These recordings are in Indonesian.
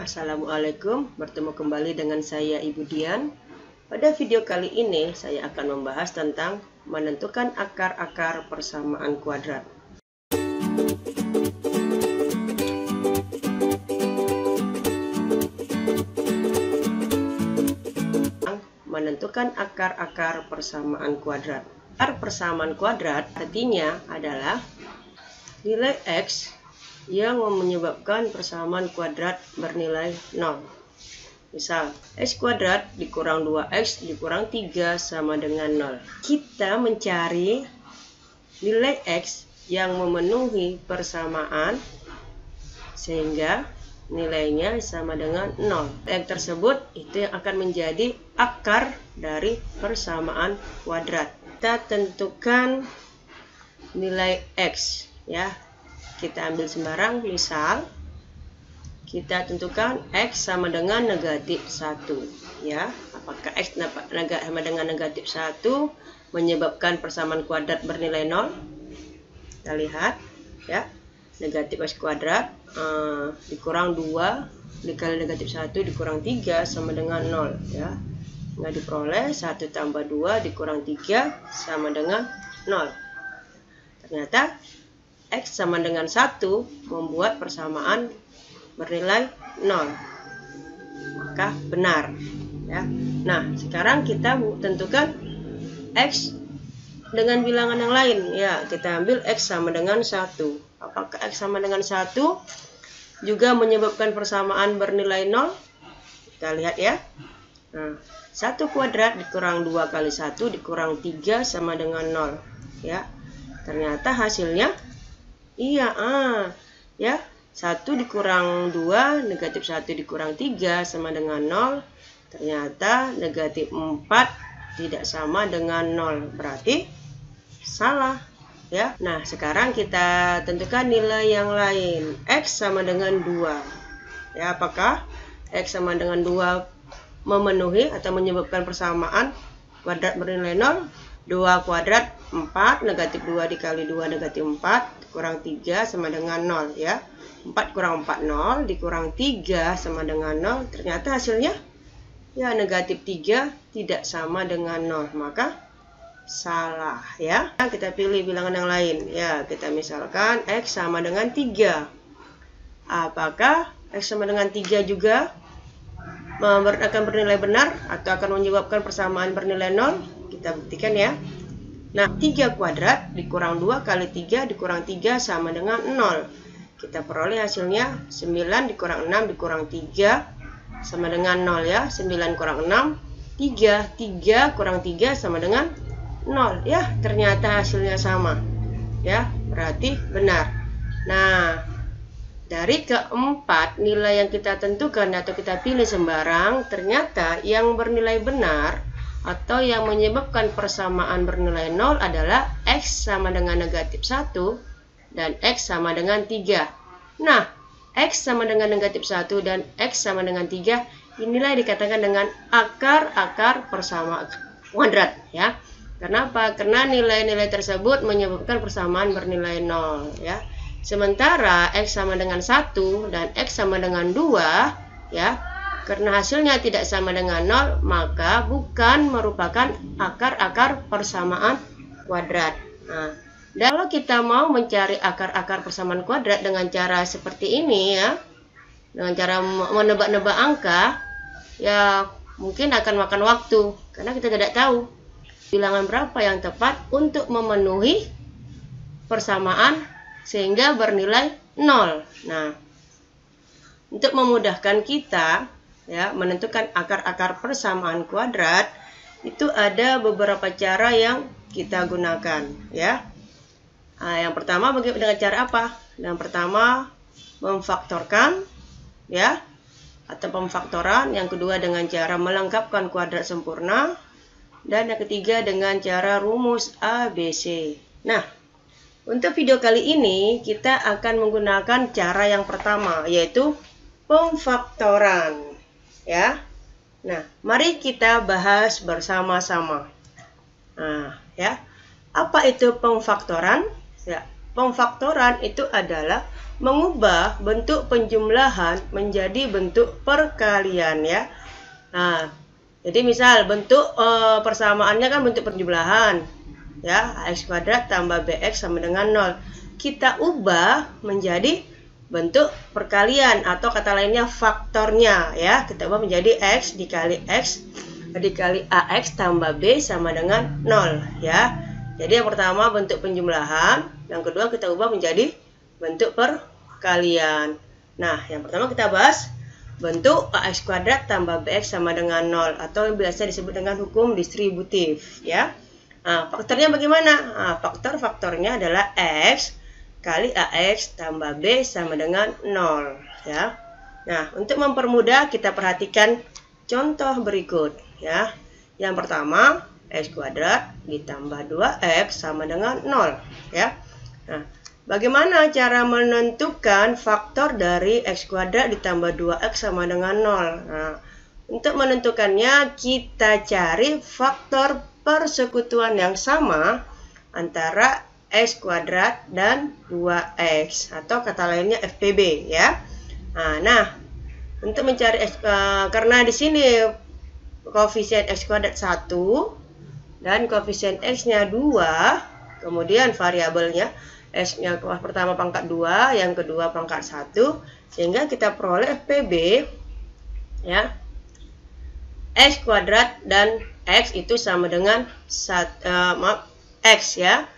Assalamualaikum, bertemu kembali dengan saya Ibu Dian. Pada video kali ini saya akan membahas tentang menentukan akar-akar persamaan kuadrat. Menentukan akar-akar persamaan kuadrat. Akar persamaan kuadrat artinya adalah nilai X yang menyebabkan persamaan kuadrat bernilai 0. Misal, X kuadrat dikurang 2X dikurang 3 sama dengan 0. Kita mencari nilai X yang memenuhi persamaan sehingga nilainya sama dengan 0. Yang tersebut itu yang akan menjadi akar dari persamaan kuadrat. Kita tentukan nilai X ya. Kita ambil sembarang, misal kita tentukan X sama dengan negatif 1 ya. Apakah X sama dengan negatif 1 menyebabkan persamaan kuadrat bernilai 0? Kita lihat ya, negatif X kuadrat dikurang 2 dikali negatif 1 dikurang 3 sama dengan 0 ya. Nggak diperoleh 1 tambah 2 dikurang 3 sama dengan 0. Ternyata X sama dengan 1 membuat persamaan bernilai 0. Maka benar ya. Nah, sekarang kita tentukan X dengan bilangan yang lain ya. Kita ambil X sama dengan 1. Apakah X sama dengan 1 juga menyebabkan persamaan bernilai 0? Kita lihat ya. Nah, 1 kuadrat dikurang 2 kali 1 dikurang 3 sama dengan 0 ya. Ternyata hasilnya iya, ya, 1 dikurang 2, negatif 1 dikurang 3 sama dengan 0. Ternyata negatif 4 tidak sama dengan 0. Berarti salah, ya. Nah, sekarang kita tentukan nilai yang lain. X sama dengan 2. Ya, apakah X sama dengan 2 memenuhi atau menyebabkan persamaan kuadrat bernilai 0? 2 kuadrat 4, negatif 2 dikali 2 negatif 4, kurang 3 sama dengan 0 ya. 4 kurang 4 0, dikurang 3 sama dengan 0. Ternyata hasilnya ya negatif 3 tidak sama dengan 0. Maka salah ya. Kita pilih bilangan yang lain ya. Kita misalkan X sama dengan 3. Apakah X sama dengan 3 juga akan bernilai benar atau akan menyebabkan persamaan bernilai 0? Kita buktikan ya. Nah, 3 kuadrat dikurang 2 kali 3 dikurang 3 sama dengan 0. Kita peroleh hasilnya 9 dikurang 6 dikurang 3 sama dengan 0 ya. 9 kurang 6, 3. 3 kurang 3 sama dengan 0 ya. Ternyata hasilnya sama ya. Berarti benar. Nah, dari keempat nilai yang kita tentukan atau kita pilih sembarang, ternyata yang bernilai benar atau yang menyebabkan persamaan bernilai 0 adalah X sama dengan negatif 1 dan X sama dengan 3. Nah, X sama dengan negatif 1 dan X sama dengan 3, inilah yang dikatakan dengan akar-akar persamaan kuadrat ya. Kenapa? Karena nilai-nilai tersebut menyebabkan persamaan bernilai 0 ya. Sementara X sama dengan 1 dan X sama dengan 2 ya, karena hasilnya tidak sama dengan 0, maka bukan merupakan akar-akar persamaan kuadrat. Nah, dan kalau kita mau mencari akar-akar persamaan kuadrat dengan cara seperti ini ya, dengan cara menebak-nebak angka, ya mungkin akan makan waktu, karena kita tidak tahu bilangan berapa yang tepat untuk memenuhi persamaan sehingga bernilai 0. Nah, untuk memudahkan kita ya menentukan akar-akar persamaan kuadrat, itu ada beberapa cara yang kita gunakan ya. Nah, yang pertama dengan cara apa? Yang pertama memfaktorkan ya, atau pemfaktoran. Yang kedua dengan cara melengkapkan kuadrat sempurna, dan yang ketiga dengan cara rumus ABC. Nah, untuk video kali ini kita akan menggunakan cara yang pertama, yaitu pemfaktoran ya. Nah, mari kita bahas bersama-sama. Nah, ya. Apa itu pemfaktoran? Ya, pemfaktoran itu adalah mengubah bentuk penjumlahan menjadi bentuk perkalian ya. Nah, jadi misal bentuk persamaannya kan bentuk penjumlahan ya, ax kuadrat tambah bx sama dengan 0. Kita ubah menjadi bentuk perkalian atau kata lainnya faktornya ya. Kita ubah menjadi x dikali x dikali ax tambah b sama dengan 0 ya. Jadi yang pertama bentuk penjumlahan, yang kedua kita ubah menjadi bentuk perkalian. Nah, yang pertama kita bahas bentuk ax kuadrat tambah bx sama dengan 0 atau yang biasa disebut dengan hukum distributif ya. Nah, faktornya bagaimana? Nah, faktornya adalah x kali ax tambah b sama dengan 0 ya. Nah, untuk mempermudah kita perhatikan contoh berikut ya. Yang pertama, x kuadrat ditambah 2x sama dengan 0 ya. Nah, bagaimana cara menentukan faktor dari x kuadrat ditambah 2x sama dengan 0? Nah, untuk menentukannya kita cari faktor persekutuan yang sama antara x kuadrat dan 2x atau kata lainnya FPB ya. Nah, untuk mencari x, karena di sini koefisien x kuadrat 1 dan koefisien x-nya 2, kemudian variabelnya x-nya pertama pangkat 2, yang kedua pangkat 1, sehingga kita peroleh FPB ya. X kuadrat dan x itu sama dengan x ya.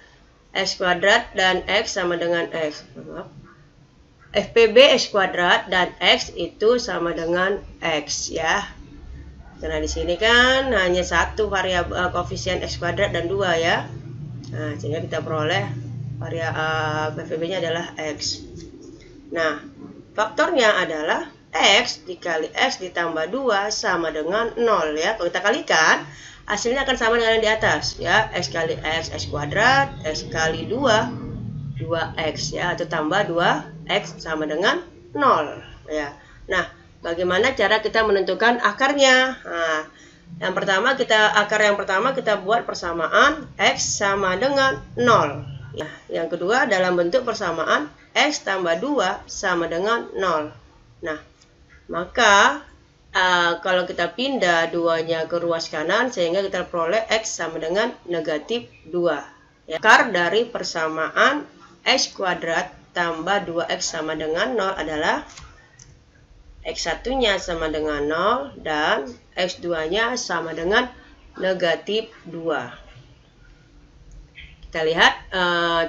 X kuadrat dan x sama dengan x. FPB x kuadrat dan x itu sama dengan x ya. Karena di sini kan hanya satu variabel koefisien x kuadrat dan 2 ya. Nah, sehingga kita peroleh FPB-nya adalah x. Nah, faktornya adalah x dikali x ditambah 2 sama dengan 0 ya. Kalau kita kalikan, hasilnya akan sama dengan yang di atas ya. X kali x kuadrat, x kali 2 2x ya, atau tambah 2x sama dengan 0 ya. Nah, bagaimana cara kita menentukan akarnya? Nah, akar yang pertama kita buat persamaan x sama dengan 0 ya. Yang kedua dalam bentuk persamaan x tambah 2 sama dengan 0. Nah, maka kalau kita pindah 2-nya ke ruas kanan sehingga kita peroleh x sama dengan negatif 2 ya. Akar dari persamaan x kuadrat tambah 2x sama dengan 0 adalah x1-nya sama dengan 0 dan x2-nya sama dengan negatif 2. Kita lihat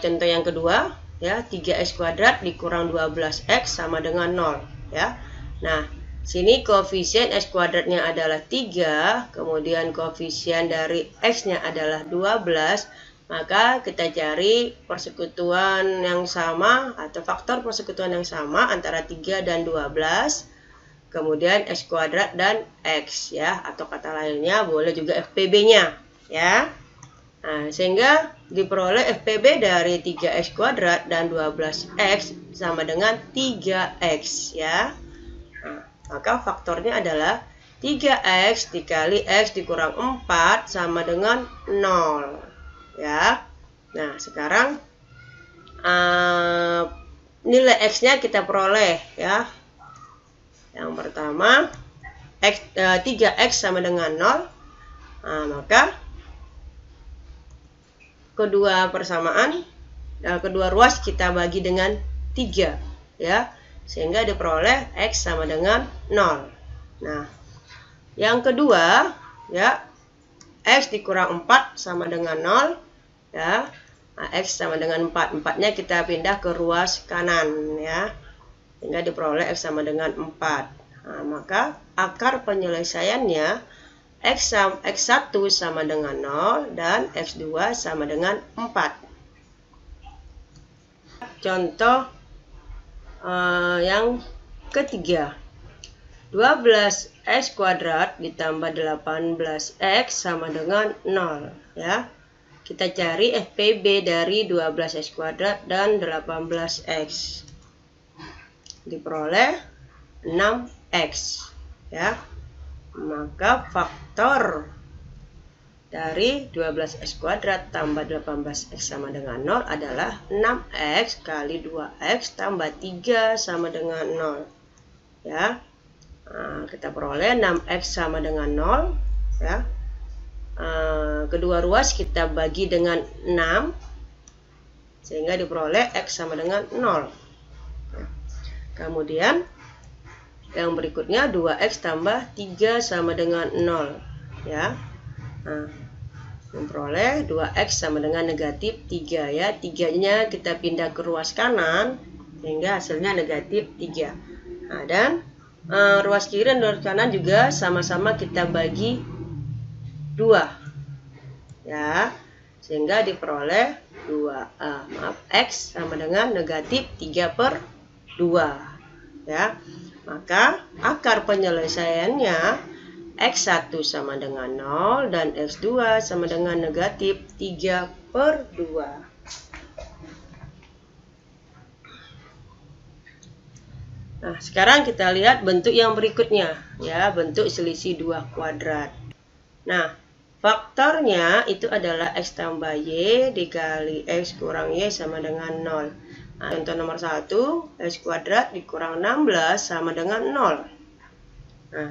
contoh yang kedua ya, 3x kuadrat dikurang 12x sama dengan 0 ya. Nah, sini koefisien x kuadratnya adalah 3, kemudian koefisien dari x-nya adalah 12, maka kita cari persekutuan yang sama atau faktor persekutuan yang sama antara 3 dan 12, kemudian x kuadrat dan x ya, atau kata lainnya boleh juga FPB-nya ya. Nah, sehingga diperoleh FPB dari 3x kuadrat dan 12x sama dengan 3x ya. Nah, maka faktornya adalah 3x dikali x dikurang 4 sama dengan 0 ya. Nah, sekarang nilai x-nya kita peroleh ya. Yang pertama 3x sama dengan 0. Nah, maka kedua ruas kita bagi dengan 3 ya, sehingga diperoleh x sama dengan 0. Nah, yang kedua ya, x dikurang 4 sama dengan 0 ya. Nah, x sama dengan 4. 4-nya kita pindah ke ruas kanan ya, sehingga diperoleh x sama dengan 4. Nah, maka akar penyelesaiannya x1 sama dengan 0 dan x2 sama dengan 4. Contoh yang ketiga, 12x kuadrat ditambah 18x sama dengan 0 ya. Kita cari FPB dari 12x kuadrat dan 18x. Diperoleh 6x ya. Maka faktor dari 12x kuadrat tambah 18x sama dengan 0 adalah 6x kali 2x tambah 3 sama dengan 0. Ya. Nah, kita peroleh 6x sama dengan 0. Ya. Kedua ruas kita bagi dengan 6. Sehingga diperoleh x sama dengan 0. Ya. Kemudian yang berikutnya 2x tambah 3 sama dengan 0. Ya. Nah, memperoleh 2x sama dengan negatif 3 ya. 3-nya kita pindah ke ruas kanan sehingga hasilnya negatif 3. Nah, dan ruas kiri dan ruas kanan juga sama-sama kita bagi 2 ya, sehingga diperoleh x sama dengan negatif 3/2 ya. Maka akar penyelesaiannya x1 sama dengan 0 dan x2 sama dengan negatif 3/2. Nah, sekarang kita lihat bentuk yang berikutnya ya, bentuk selisih 2 kuadrat. Nah, faktornya itu adalah x tambah y dikali x kurang y sama dengan 0. Nah, contoh nomor 1, x kuadrat dikurang 16 sama dengan 0.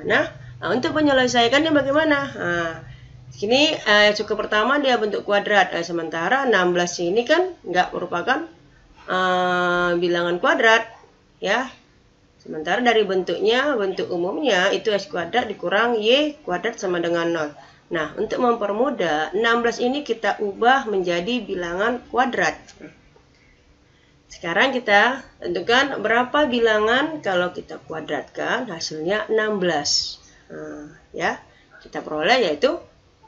Nah, untuk menyelesaikannya bagaimana? Nah, sini cukup pertama dia bentuk kuadrat, sementara 16 ini kan nggak merupakan bilangan kuadrat, ya. Sementara dari bentuknya, bentuk umumnya itu x kuadrat dikurang y kuadrat sama dengan 0. Nah, untuk mempermudah, 16 ini kita ubah menjadi bilangan kuadrat. Sekarang kita tentukan berapa bilangan kalau kita kuadratkan hasilnya 16. Ya, kita peroleh yaitu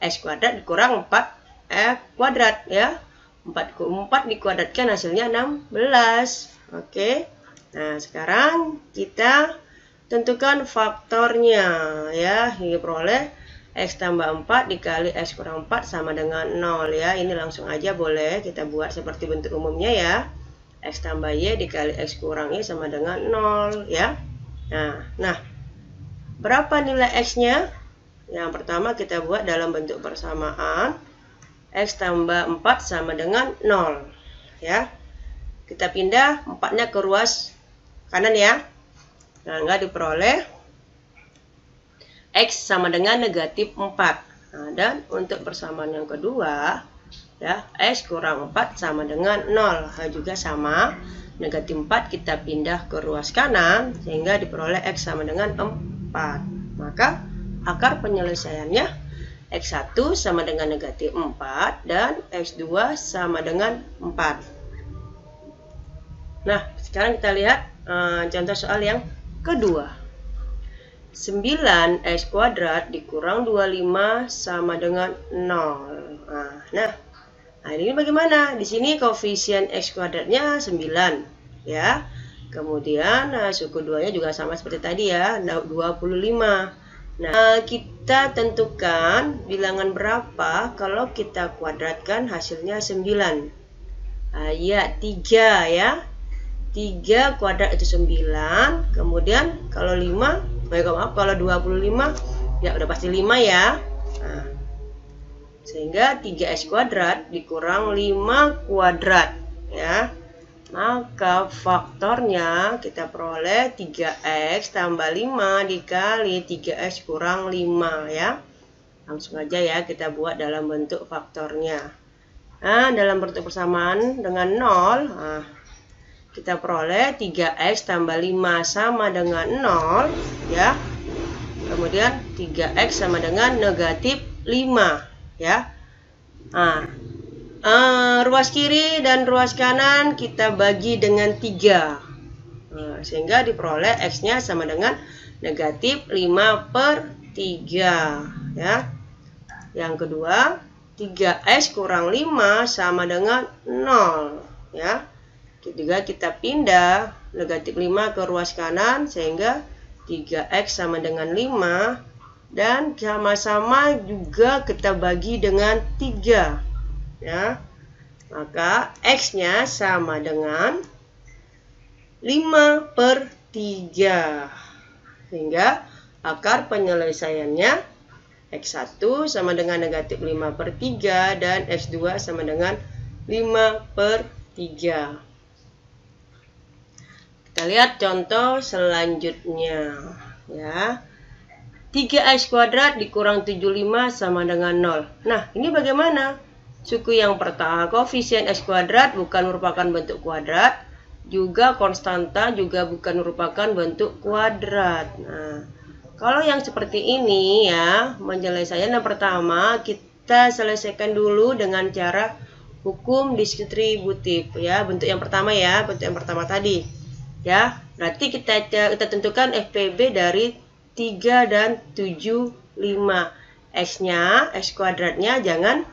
x kuadrat dikurang 4x kuadrat ya. 4 dikuadratkan hasilnya 16. Oke. Nah, sekarang kita tentukan faktornya ya. Ini peroleh x tambah 4 dikali x kurang 4 sama dengan 0 ya. Ini langsung aja boleh kita buat seperti bentuk umumnya ya. X tambah y dikali x kurang y sama dengan 0 ya. Nah, berapa nilai x-nya? Yang pertama kita buat dalam bentuk persamaan. X tambah 4 sama dengan 0 ya. Kita pindah 4-nya ke ruas kanan ya. Nah, enggak diperoleh x sama dengan negatif 4. Nah, dan untuk persamaan yang kedua ya, x kurang 4 sama dengan 0. Nah, juga sama, negatif 4 kita pindah ke ruas kanan sehingga diperoleh x sama dengan 4. Maka akar penyelesaiannya x1 sama dengan negatif 4 dan x2 sama dengan 4. Nah, sekarang kita lihat contoh soal yang kedua. 9x kuadrat dikurang 25 sama dengan 0. Nah, ini bagaimana? Di sini koefisien x kuadratnya 9 ya. Kemudian suku 2-nya juga sama seperti tadi ya, 25. Nah, kita tentukan bilangan berapa kalau kita kuadratkan hasilnya 9. Ya, 3 ya. 3 kuadrat itu 9. Kemudian kalau 5, kalau 25 ya udah pasti 5 ya. Nah, sehingga 3x kuadrat dikurang 5 kuadrat ya. Maka faktornya kita peroleh 3x tambah 5 dikali 3x kurang 5 ya. Langsung aja ya kita buat dalam bentuk faktornya. Nah, dalam bentuk persamaan dengan 0, kita peroleh 3x tambah 5 sama dengan 0 ya. Kemudian 3x sama dengan negatif 5 ya. Ruas kiri dan ruas kanan kita bagi dengan 3. Sehingga diperoleh x-nya sama dengan negatif 5/3 ya. Yang kedua, 3x kurang 5 sama dengan 0 ya. Juga kita pindah negatif 5 ke ruas kanan sehingga 3x sama dengan 5 dan sama-sama juga kita bagi dengan 3 ya. Maka x-nya sama dengan 5/3 sehingga akar penyelesaiannya X1 sama dengan negatif 5/3 dan X2 sama dengan 5/3. Kita lihat contoh selanjutnya ya. 3x kuadrat dikurang 75 sama dengan 0. Nah, ini bagaimana? Suku yang pertama, koefisien x kuadrat bukan merupakan bentuk kuadrat, juga konstanta juga bukan merupakan bentuk kuadrat. Nah, kalau yang seperti ini ya, penyelesaian yang pertama kita selesaikan dulu dengan cara hukum distributif ya. Bentuk yang pertama ya, bentuk yang pertama tadi. Ya, berarti kita tentukan FPB dari 3 dan 75. X-nya, X kuadratnya jangan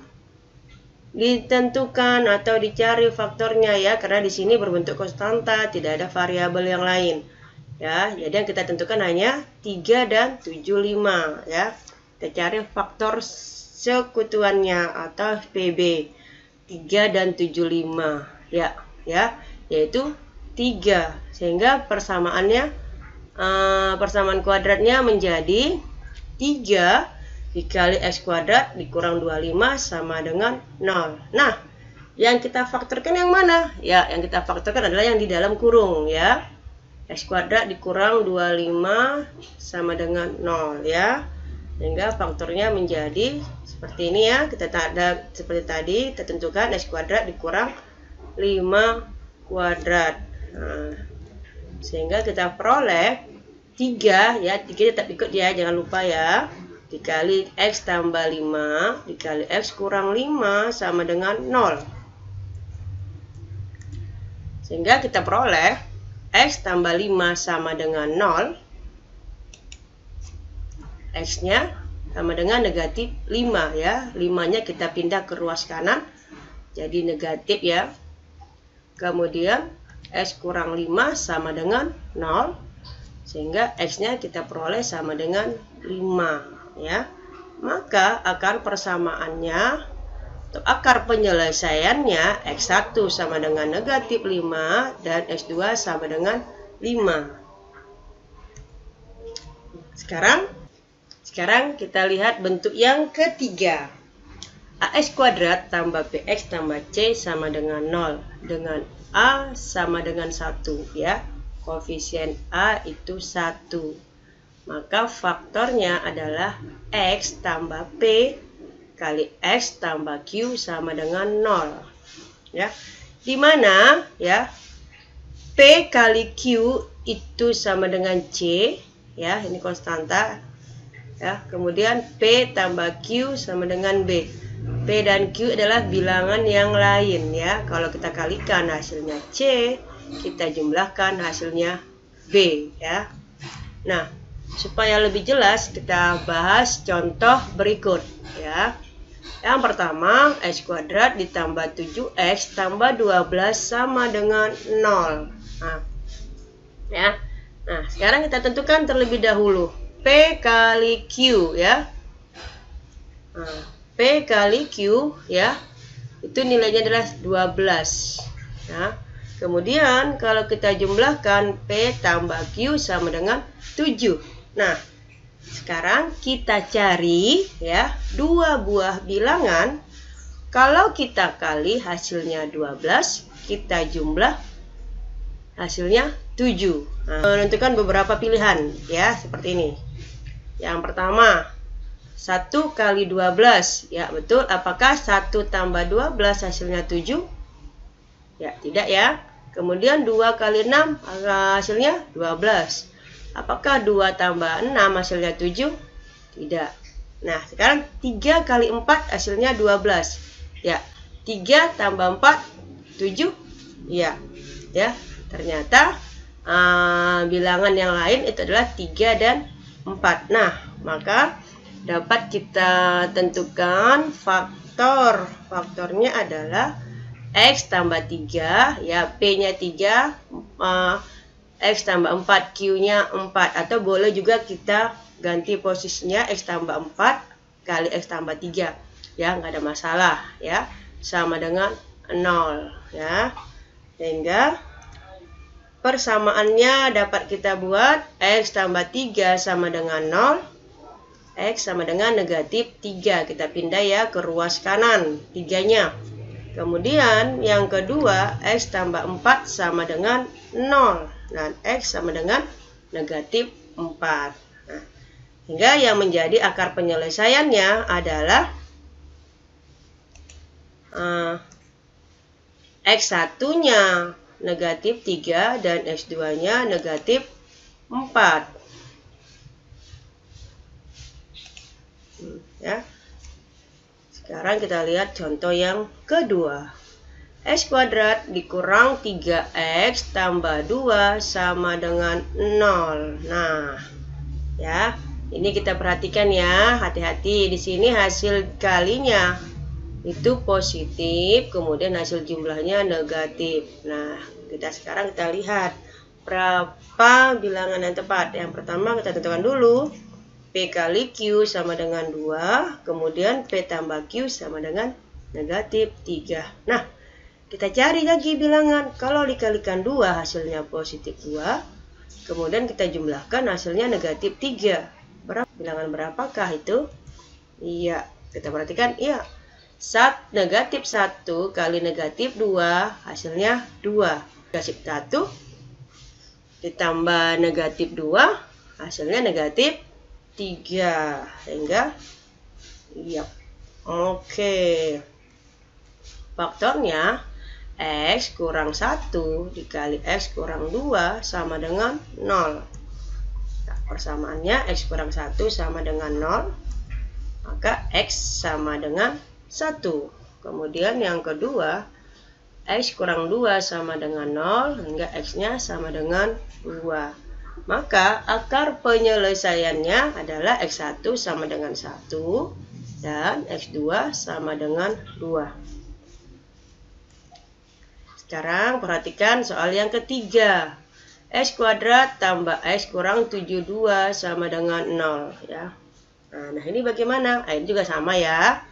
ditentukan atau dicari faktornya ya, karena di sini berbentuk konstanta, tidak ada variabel yang lain. Ya, jadi yang kita tentukan hanya 3 dan 75 ya. Kita cari faktor sekutuannya atau FPB 3 dan 75 ya, yaitu 3, sehingga persamaannya persamaan kuadratnya menjadi 3 dikali x kuadrat dikurang 25 sama dengan 0. Nah, yang kita faktorkan yang mana? Ya, yang kita faktorkan adalah yang di dalam kurung ya. X kuadrat dikurang 25 sama dengan 0 ya. Sehingga faktornya menjadi seperti ini ya. Kita ada seperti tadi, kita tentukan x kuadrat dikurang 5 kuadrat. Nah, sehingga kita peroleh 3 ya, 3 tetap ikut ya, jangan lupa ya, dikali x tambah 5 dikali x kurang 5 sama dengan 0. Sehingga kita peroleh x tambah 5 sama dengan 0, x-nya sama dengan negatif 5 ya, 5-nya kita pindah ke ruas kanan jadi negatif ya. Kemudian x kurang 5 sama dengan 0, sehingga x-nya kita peroleh sama dengan 5 ya. Maka akar persamaannya atau akar penyelesaiannya x1 sama dengan negatif 5 dan x2 sama dengan 5. Sekarang kita lihat bentuk yang ketiga. Ax kuadrat tambah bx tambah c sama dengan 0, dengan A sama dengan 1 ya. Koefisien A itu 1. Maka faktornya adalah X tambah P kali X tambah Q sama dengan 0 ya. Dimana ya P kali Q itu sama dengan C ya, ini konstanta ya. Kemudian P tambah Q sama dengan B. P dan Q adalah bilangan yang lain ya. Kalau kita kalikan hasilnya C, kita jumlahkan hasilnya B ya. Nah, supaya lebih jelas kita bahas contoh berikut ya. Yang pertama, x kuadrat ditambah 7x tambah 12 sama dengan 0. Nah, sekarang kita tentukan terlebih dahulu P kali Q ya. Nah, P kali Q ya, itu nilainya adalah 12 ya. Kemudian kalau kita jumlahkan P tambah Q sama dengan 7. Nah, sekarang kita cari ya dua buah bilangan. Kalau kita kali hasilnya 12, kita jumlah hasilnya 7. Nah, menentukan beberapa pilihan ya, seperti ini. Yang pertama, 1 kali 12 ya, betul. Apakah 1 tambah 12 hasilnya 7? Ya, tidak ya. Kemudian 2 kali 6 hasilnya 12. Apakah 2 tambah 6 hasilnya 7? Tidak. Nah, sekarang 3 kali 4 hasilnya 12. Ya, 3 tambah 4 7? Ya. Ya, ternyata bilangan yang lain itu adalah 3 dan 4. Nah, maka dapat kita tentukan faktornya adalah x tambah 3 ya, P-nya 3, x tambah 4, Q-nya 4, atau boleh juga kita ganti posisinya x tambah 4 kali x tambah 3 ya, nggak ada masalah ya, sama dengan 0 ya. Sehingga persamaannya dapat kita buat x tambah 3 sama dengan 0, X sama dengan negatif 3. Kita pindah ya ke ruas kanan, 3-nya. Kemudian yang kedua, X tambah 4 sama dengan 0. Dan X sama dengan negatif 4. Nah, hingga yang menjadi akar penyelesaiannya adalah X1-nya negatif 3 dan X2-nya negatif 4. Ya. Sekarang kita lihat contoh yang kedua. X kuadrat dikurang 3X tambah 2 sama dengan 0. Nah, ya, ini kita perhatikan ya, hati-hati. Di sini hasil kalinya itu positif, kemudian hasil jumlahnya negatif. Nah, sekarang kita lihat berapa bilangan yang tepat. Yang pertama kita tentukan dulu. P kali Q sama dengan 2, kemudian P tambah Q sama dengan negatif 3. Nah, kita cari lagi bilangan. Kalau dikalikan 2 hasilnya positif 2, kemudian kita jumlahkan hasilnya negatif 3. Bilangan berapakah itu? Iya, kita perhatikan, iya. Negatif 1 kali negatif 2 hasilnya 2. Negatif 1 ditambah negatif 2 hasilnya negatif 3. Sehingga iya. Oke. Faktornya X kurang 1 dikali X kurang 2 sama dengan 0. Nah, persamaannya X kurang 1 sama dengan 0. Maka X sama dengan 1. Kemudian yang kedua, X kurang 2 sama dengan 0 hingga X-nya sama dengan 2. Maka akar penyelesaiannya adalah X1 sama dengan 1 dan X2 sama dengan 2. Sekarang perhatikan soal yang ketiga. X kuadrat tambah X kurang 72 sama dengan 0. Ya. Nah, ini bagaimana? Ini juga sama ya.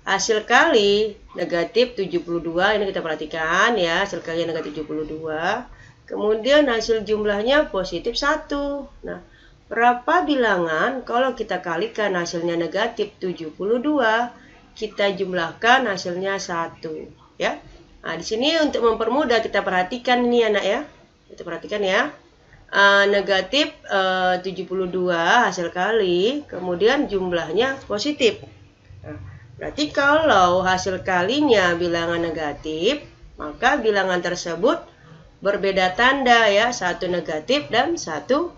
Hasil kali negatif 72, ini kita perhatikan ya, hasil kali negatif 72. Kemudian hasil jumlahnya positif 1. Nah, berapa bilangan kalau kita kalikan hasilnya negatif 72, kita jumlahkan hasilnya 1. Ya. Nah, di sini untuk mempermudah kita perhatikan ini anak ya. Kita perhatikan ya. Negatif 72 hasil kali, kemudian jumlahnya positif. Nah, berarti kalau hasil kalinya bilangan negatif, maka bilangan tersebut berbeda tanda ya, satu negatif dan satu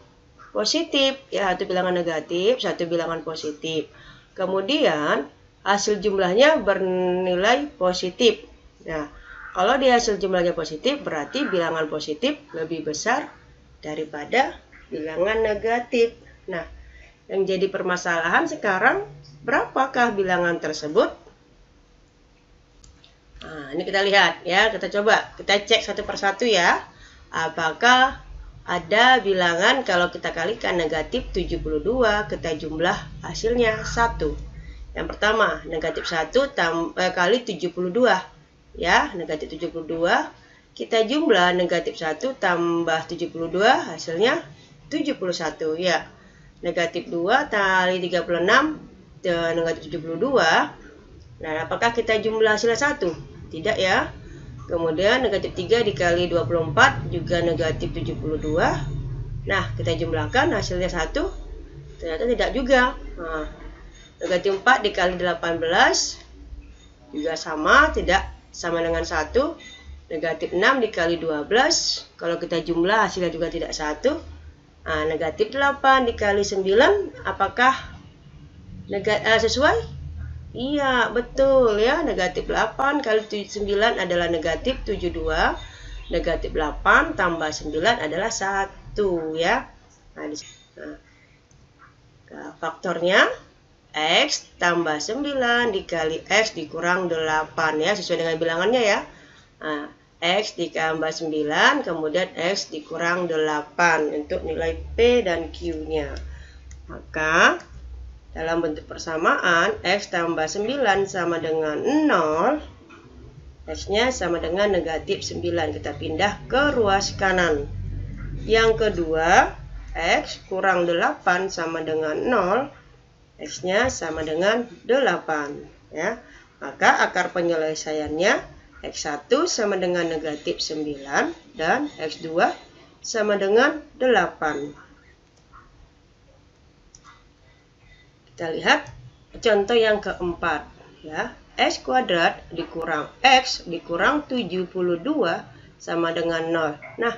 positif ya, satu bilangan negatif, satu bilangan positif. Kemudian hasil jumlahnya bernilai positif. Nah, kalau di hasil jumlahnya positif berarti bilangan positif lebih besar daripada bilangan negatif. Nah, yang jadi permasalahan sekarang berapakah bilangan tersebut? Nah, ini kita lihat ya, kita coba, kita cek satu persatu ya. Apakah ada bilangan kalau kita kalikan negatif 72, kita jumlah hasilnya 1. Yang pertama, negatif 1 kali 72. Ya, negatif 72. Kita jumlah negatif 1 tambah 72, hasilnya 71. Ya, negatif 2 kali 36, negatif 72. Nah, apakah kita jumlah hasilnya 1? Tidak ya. Kemudian negatif 3 dikali 24 juga negatif 72. Nah, kita jumlahkan hasilnya 1. Ternyata tidak juga. Nah, negatif 4 dikali 18 juga sama, tidak sama dengan 1. Negatif 6 dikali 12. Kalau kita jumlah hasilnya juga tidak 1. Nah, negatif 8 dikali 9. Apakah sesuai? Iya, betul ya. Negatif 8 kali 9 adalah negatif 72. Negatif 8 tambah 9 adalah 1 ya. Nah, faktornya X tambah 9 dikali X dikurang 8 ya, sesuai dengan bilangannya ya. Nah, X ditambah 9, kemudian X dikurang 8 untuk nilai P dan Q-nya. Maka dalam bentuk persamaan, X tambah 9 sama dengan 0, X-nya sama dengan negatif 9. Kita pindah ke ruas kanan. Yang kedua, X kurang 8 sama dengan 0, X-nya sama dengan 8 ya. Maka akar penyelesaiannya X1 sama dengan negatif 9 dan X2 sama dengan 8. Kita lihat contoh yang keempat ya. X kuadrat dikurang X dikurang 72 sama dengan 0. Nah,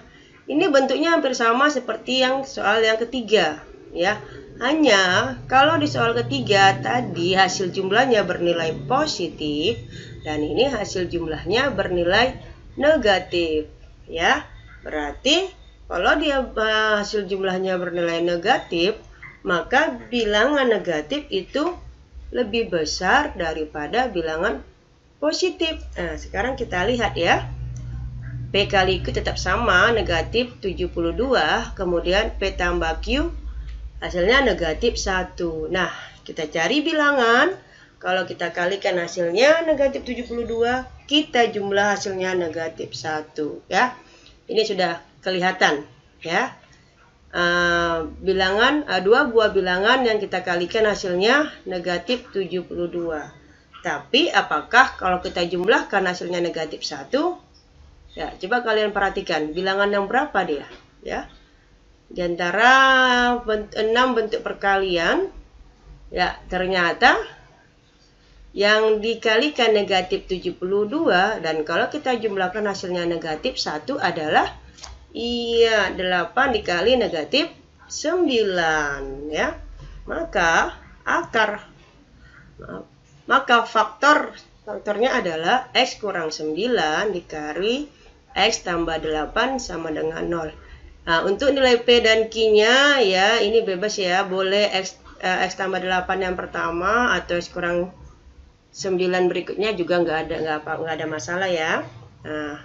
ini bentuknya hampir sama seperti yang soal yang ketiga ya. Hanya kalau di soal ketiga tadi hasil jumlahnya bernilai positif dan ini hasil jumlahnya bernilai negatif ya. Berarti kalau dia hasil jumlahnya bernilai negatif, maka bilangan negatif itu lebih besar daripada bilangan positif. Nah, sekarang kita lihat ya. P kali Q tetap sama, negatif 72, kemudian P tambah Q hasilnya negatif 1. Nah, kita cari bilangan. Kalau kita kalikan hasilnya negatif 72, kita jumlah hasilnya negatif 1 ya. Ini sudah kelihatan ya. Dua buah bilangan yang kita kalikan hasilnya negatif 72. Tapi apakah kalau kita jumlahkan hasilnya negatif 1? Ya, coba kalian perhatikan bilangan yang berapa dia ya. Di antara 6 bentuk perkalian ya, ternyata yang dikalikan negatif 72 dan kalau kita jumlahkan hasilnya negatif 1 adalah 8 dikali negatif 9 ya. Maka faktornya adalah X kurang 9 dikali X tambah 8 sama dengan 0. Nah, untuk nilai P dan Q-nya ya, ini bebas ya. Boleh X tambah 8 yang pertama atau X kurang 9 berikutnya juga nggak ada masalah ya. Nah,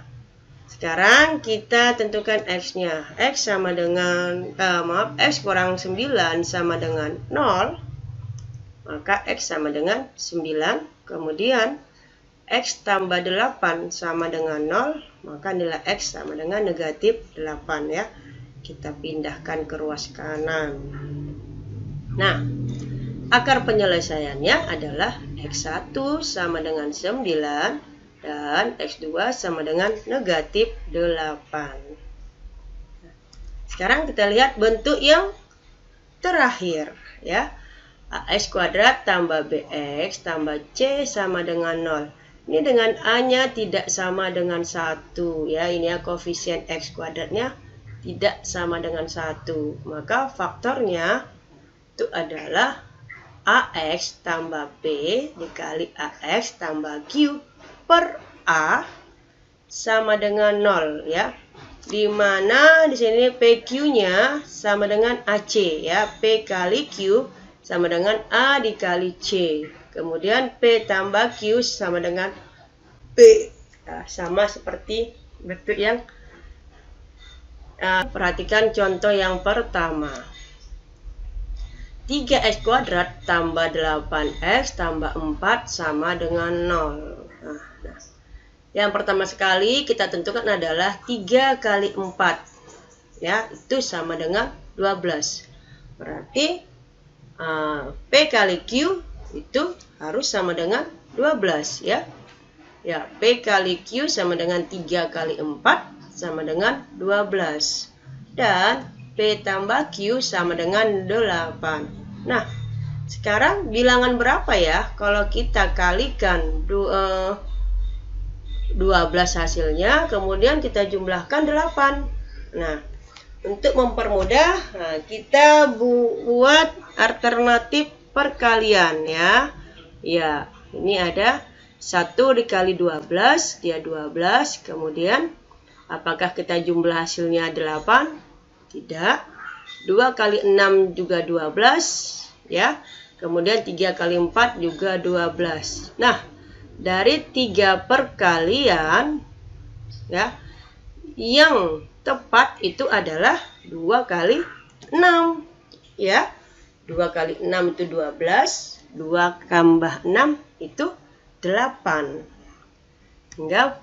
sekarang kita tentukan X-nya. X sama dengan X kurang 9 sama dengan 0. Maka X sama dengan 9. Kemudian X tambah 8 sama dengan 0, maka nilai X sama dengan negatif 8 ya. Kita pindahkan ke ruas kanan. Nah, akar penyelesaiannya adalah X1 sama dengan 9 dan X2 sama dengan negatif 8. Sekarang kita lihat bentuk yang terakhir ya. AX kuadrat tambah BX tambah C sama dengan 0. Ini dengan A-nya tidak sama dengan 1 ya. Ini ya, koefisien X kuadratnya tidak sama dengan 1. Maka faktornya itu adalah AX tambah B dikali AX tambah Q per A sama dengan 0 ya. Di mana di sini PQ-nya sama dengan AC ya. P kali Q sama dengan A dikali C. Kemudian P tambah Q sama dengan P. Nah, sama seperti bentuk yang perhatikan contoh yang pertama. 3x kuadrat tambah 8x tambah 4 sama dengan 0. Nah, yang pertama sekali kita tentukan adalah 3 kali 4. Ya, itu sama dengan 12. Berarti P kali Q itu harus sama dengan 12 ya. Ya, P kali Q sama dengan 3 kali 4 sama dengan 12. Dan P tambah Q sama dengan 8. Nah, sekarang bilangan berapa ya? Kalau kita kalikan 12 hasilnya, kemudian kita jumlahkan 8. Nah, untuk mempermudah, kita buat alternatif perkalian ya. Ya, ini ada 1 dikali 12, dia 12. Kemudian, apakah kita jumlah hasilnya 8? Tidak. 2 kali 6 juga 12. Ya. Kemudian 3 kali 4 juga 12. Nah, dari 3 perkalian, ya, yang tepat itu adalah 2 kali 6. Ya. 2 kali 6 itu 12. 2 tambah 6 itu 8. Hingga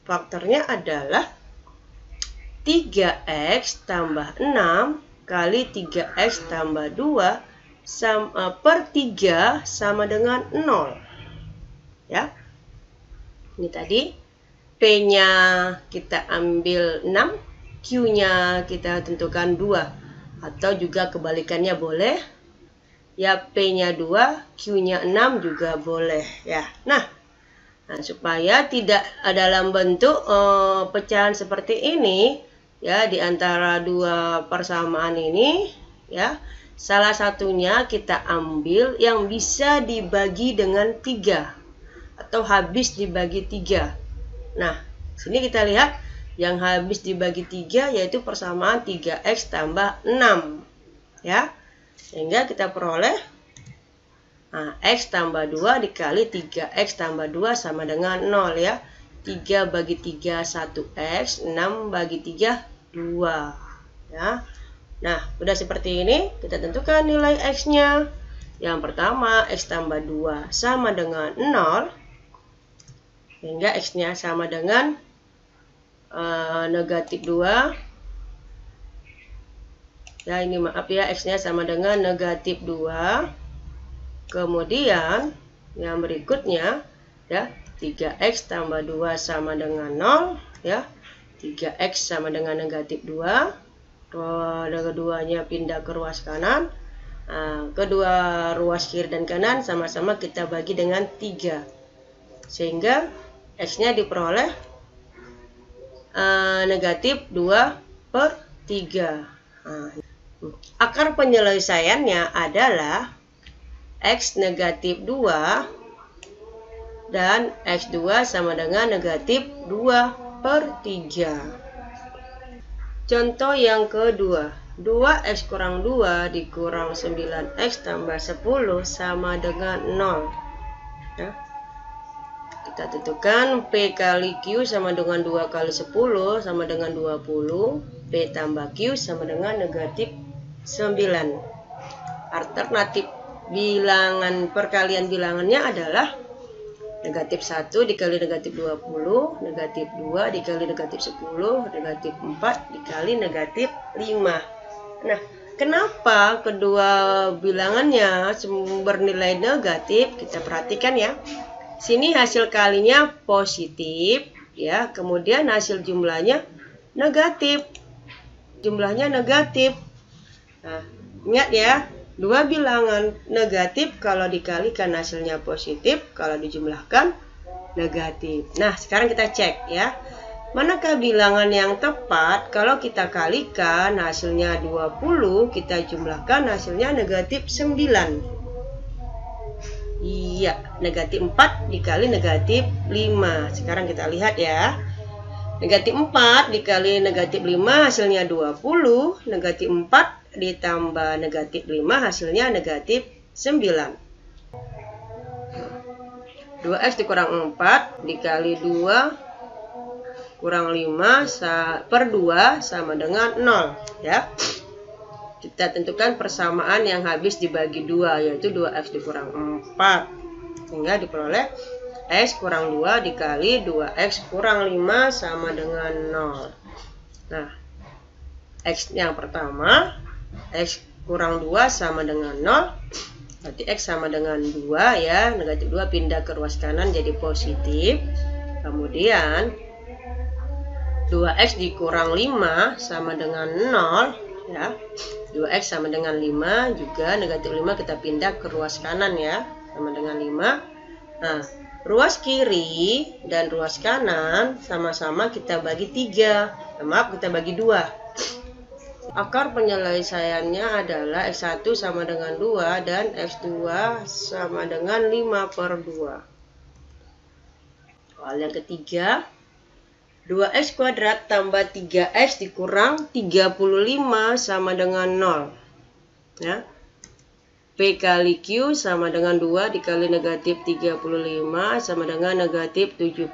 faktornya adalah 3x tambah 6 kali 3x tambah 2 per 3 sama dengan 0. Ya. Ini tadi P-nya kita ambil 6, Q-nya kita tentukan 2. Atau juga kebalikannya boleh. Ya, P-nya 2, Q-nya 6 juga boleh ya. Nah, supaya tidak dalam bentuk pecahan seperti ini ya, di antara dua persamaan ini ya, salah satunya kita ambil yang bisa dibagi dengan 3 atau habis dibagi 3. Nah, sini kita lihat yang habis dibagi 3 yaitu persamaan 3x tambah 6 ya. Sehingga kita peroleh X tambah 2 dikali 3X tambah 2 sama dengan 0 ya. 3 bagi 3 1X, 6 bagi 3 2 ya. Nah, udah seperti ini, kita tentukan nilai X-nya. Yang pertama, X tambah 2 sama dengan 0. Sehingga X-nya sama dengan negatif 2. Ya, ini maaf ya, X-nya sama dengan negatif 2. Kemudian yang berikutnya ya, 3x tambah 2 sama dengan 0 ya. 3x sama dengan negatif 2. Keduanya pindah ke ruas kanan. Kedua ruas kiri dan kanan sama-sama kita bagi dengan 3. Sehingga x-nya diperoleh negatif 2 per 3. Akar penyelesaiannya adalah X negatif 2 dan X2 sama dengan negatif 2 per 3. Contoh yang kedua, 2X kurang 2 dikurang 9X tambah 10 sama dengan 0 ya. Kita tentukan P kali Q sama dengan 2 kali 10 sama dengan 20. P tambah Q sama dengan negatif 9. Alternatif bilangan perkalian bilangannya adalah negatif 1 dikali negatif 20, negatif 2 dikali negatif 10, negatif 4 dikali negatif 5. Nah, kenapa kedua bilangannya bernilai negatif? Kita perhatikan ya. Sini hasil kalinya positif ya, kemudian hasil jumlahnya negatif. Jumlahnya negatif. Nah, ingat ya. Dua bilangan negatif kalau dikalikan hasilnya positif, kalau dijumlahkan negatif. Nah, sekarang kita cek ya. Manakah bilangan yang tepat kalau kita kalikan hasilnya 20, kita jumlahkan hasilnya negatif 9. Iya, negatif 4 dikali negatif 5. Sekarang kita lihat ya. Negatif 4 dikali negatif 5 hasilnya 20, negatif 4 ditambah negatif 5 hasilnya negatif 9. 2x dikurang 4 dikali 2 kurang 5 per 2 sama dengan 0 ya. Kita tentukan persamaan yang habis dibagi 2 yaitu 2x dikurang 4. Sehingga diperoleh x kurang 2 dikali 2x kurang 5 sama dengan 0. Nah, x yang pertama X kurang 2 sama dengan 0. Berarti X sama dengan 2 ya. Negatif 2 pindah ke ruas kanan jadi positif. Kemudian 2X dikurang 5 sama dengan 0 ya. 2X sama dengan 5 juga. Negatif 5 kita pindah ke ruas kanan ya. Sama dengan 5. Nah, ruas kiri dan ruas kanan sama-sama kita bagi 3. Maaf, kita bagi 2. Akar penyelesaiannya adalah X1 sama dengan 2 dan X2 sama dengan 5 per 2. Soal yang ketiga, 2x kuadrat tambah 3x dikurang 35 sama dengan 0. Ya. P kali Q sama dengan 2 dikali negatif 35 sama dengan negatif 70.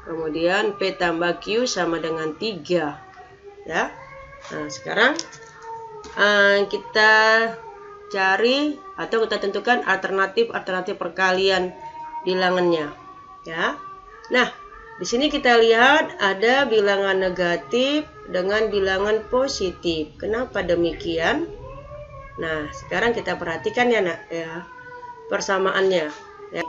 Kemudian P tambah Q sama dengan 3. Ya. Nah, sekarang kita cari atau kita tentukan alternatif perkalian bilangannya ya. Nah, di sini kita lihat ada bilangan negatif dengan bilangan positif. Kenapa demikian? Nah, sekarang kita perhatikan ya nak ya, persamaannya ya.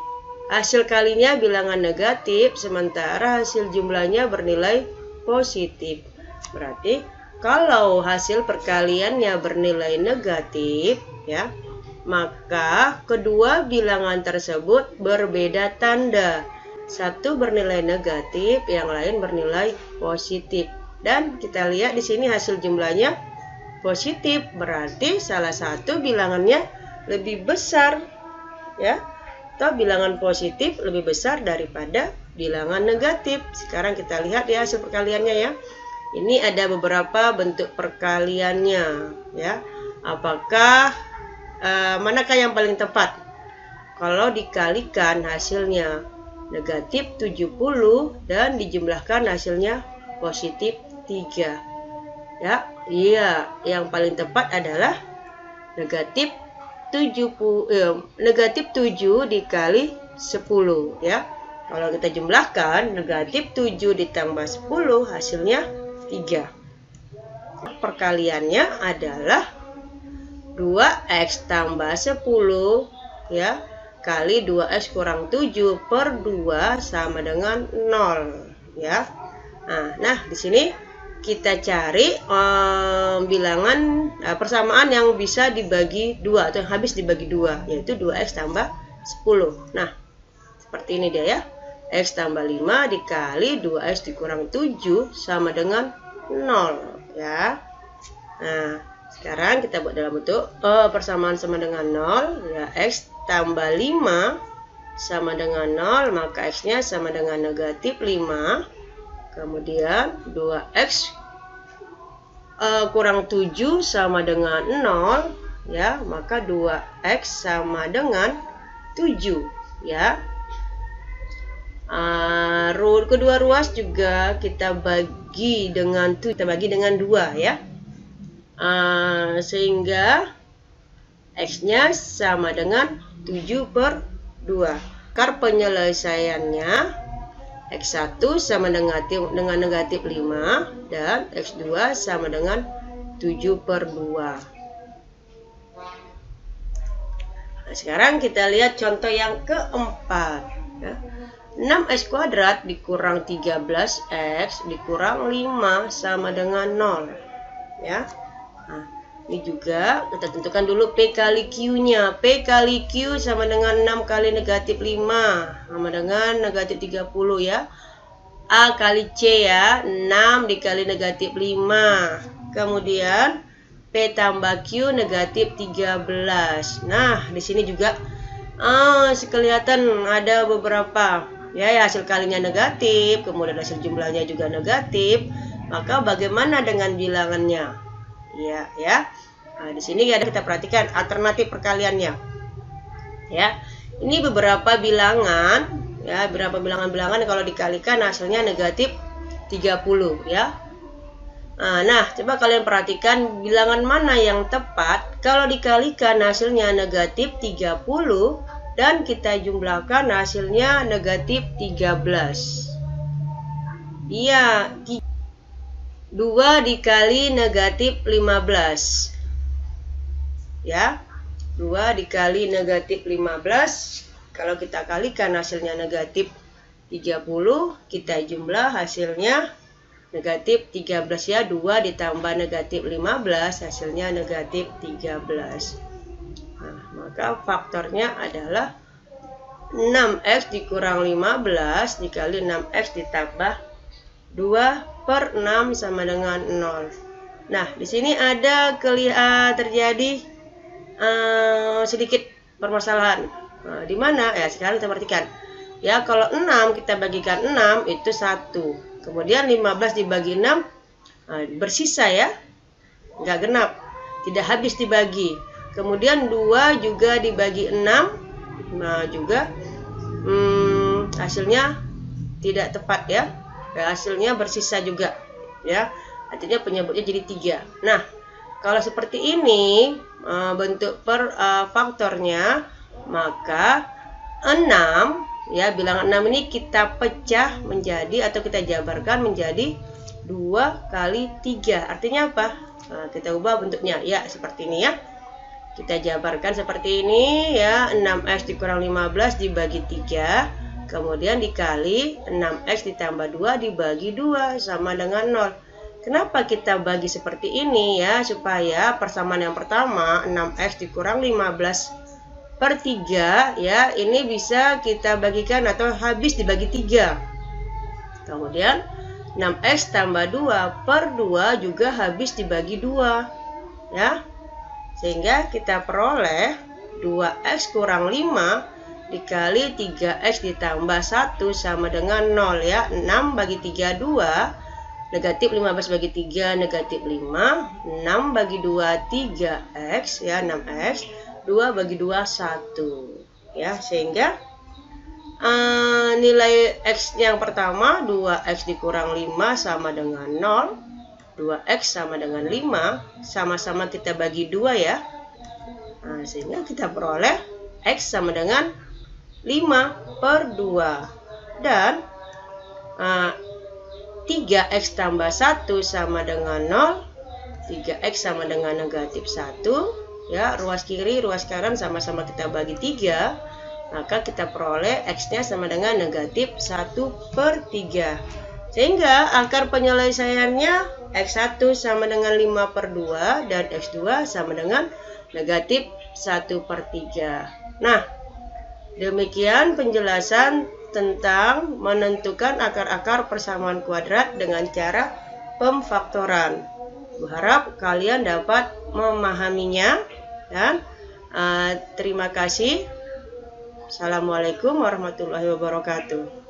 Hasil kalinya bilangan negatif, sementara hasil jumlahnya bernilai positif. Berarti kalau hasil perkaliannya bernilai negatif ya, maka kedua bilangan tersebut berbeda tanda. Satu bernilai negatif, yang lain bernilai positif. Dan kita lihat di sini hasil jumlahnya positif, berarti salah satu bilangannya lebih besar ya. Atau bilangan positif lebih besar daripada bilangan negatif. Sekarang kita lihat ya hasil perkaliannya ya. Ini ada beberapa bentuk perkaliannya ya. Apakah manakah yang paling tepat? Kalau dikalikan hasilnya negatif 70 dan dijumlahkan hasilnya positif 3. Ya, iya, yang paling tepat adalah negatif 7 dikali 10 ya. Kalau kita jumlahkan negatif 7 ditambah 10 hasilnya 3. Perkaliannya adalah 2x tambah 10 ya kali 2x kurang 7 per 2 sama dengan 0 ya. Nah, di sini kita cari bilangan persamaan yang bisa dibagi 2 atau yang habis dibagi 2, yaitu 2x tambah 10. Nah, seperti ini dia ya. X tambah 5 dikali 2x dikurang 7 sama dengan 0 ya. Nah, sekarang kita buat dalam bentuk persamaan sama dengan 0 ya. X tambah 5 sama dengan 0, maka x-nya sama dengan negatif 5. Kemudian 2x kurang 7 sama dengan 0 ya, maka 2x sama dengan 7 ya. Kedua ruas juga kita bagi dengan 2 ya. Sehingga x-nya sama dengan 7 per 2. Akar penyelesaiannya X1 sama dengan negatif 5 dan X2 sama dengan 7 per 2. Nah, sekarang kita lihat contoh yang keempat ya. 6x kuadrat dikurang 13x dikurang 5 sama dengan 0 ya. Nah, ini juga kita tentukan dulu P kali Q-nya. P kali Q sama dengan 6 kali negatif 5 sama dengan negatif 30 ya. A kali C ya, 6 dikali negatif 5. Kemudian P tambah Q negatif 13. Nah, di sini juga kelihatan ada beberapa ya, hasil kalinya negatif, kemudian hasil jumlahnya juga negatif. Maka bagaimana dengan bilangannya? Ya. Nah, di sini ada kita perhatikan alternatif perkaliannya. Ya. Ini beberapa bilangan ya, beberapa bilangan-bilangan kalau dikalikan hasilnya negatif 30 ya. Nah, coba kalian perhatikan bilangan mana yang tepat kalau dikalikan hasilnya negatif 30 dan kita jumlahkan hasilnya negatif 13. Iya, 2 dikali negatif 15 ya. 2 dikali negatif 15, kalau kita kalikan hasilnya negatif 30, kita jumlah hasilnya negatif 13 ya. 2 ditambah negatif 15 hasilnya negatif 13. Nah, maka faktornya adalah 6x dikurang 15 dikali 6x ditambah 2 per 6 sama dengan 0. Nah, di sini ada terjadi sedikit permasalahan. Nah, di mana? Ya, sekarang kita perhatikan. Ya, kalau 6 kita bagikan 6 itu 1. Kemudian 15 dibagi 6 bersisa ya. Enggak genap. Tidak habis dibagi. Kemudian 2 juga dibagi 6. Nah, juga hasilnya tidak tepat ya. Hasilnya bersisa juga ya, artinya penyebutnya jadi 3. Nah, kalau seperti ini bentuk faktornya, maka 6 ya, bilangan 6 ini kita pecah menjadi atau kita jabarkan menjadi 2 kali 3. Artinya apa? Nah, kita ubah bentuknya ya seperti ini ya. Kita jabarkan seperti ini ya, 6x dikurang 15 dibagi 3, kemudian dikali 6x ditambah 2 dibagi 2 sama dengan 0. Kenapa kita bagi seperti ini ya? Supaya persamaan yang pertama 6x dikurang 15 per 3 ya, ini bisa kita bagikan atau habis dibagi 3. Kemudian 6x tambah 2 per 2 juga habis dibagi 2 ya. Sehingga kita peroleh 2x kurang 5 dikali 3x ditambah 1 sama dengan 0 ya. 6 bagi 3 2, negatif 15 bagi 3 negatif 5, 6 bagi 2 3x ya, 6x, 2 bagi 2 1 ya. Sehingga nilai x yang pertama 2x dikurang 5 sama dengan 0. 2x sama dengan 5, sama-sama kita bagi 2 ya. Nah, sehingga kita peroleh x sama dengan 5 per 2. Dan 3x tambah 1 sama dengan 0. 3x sama dengan negatif 1 ya. Ruas kiri, ruas kanan sama-sama kita bagi 3. Maka kita peroleh x-nya sama dengan negatif 1 per 3. Sehingga akar penyelesaiannya x1 sama dengan 5 per 2 dan x2 sama dengan negatif 1 per 3. Nah, demikian penjelasan tentang menentukan akar-akar persamaan kuadrat dengan cara pemfaktoran. Berharap kalian dapat memahaminya dan terima kasih. Assalamualaikum warahmatullahi wabarakatuh.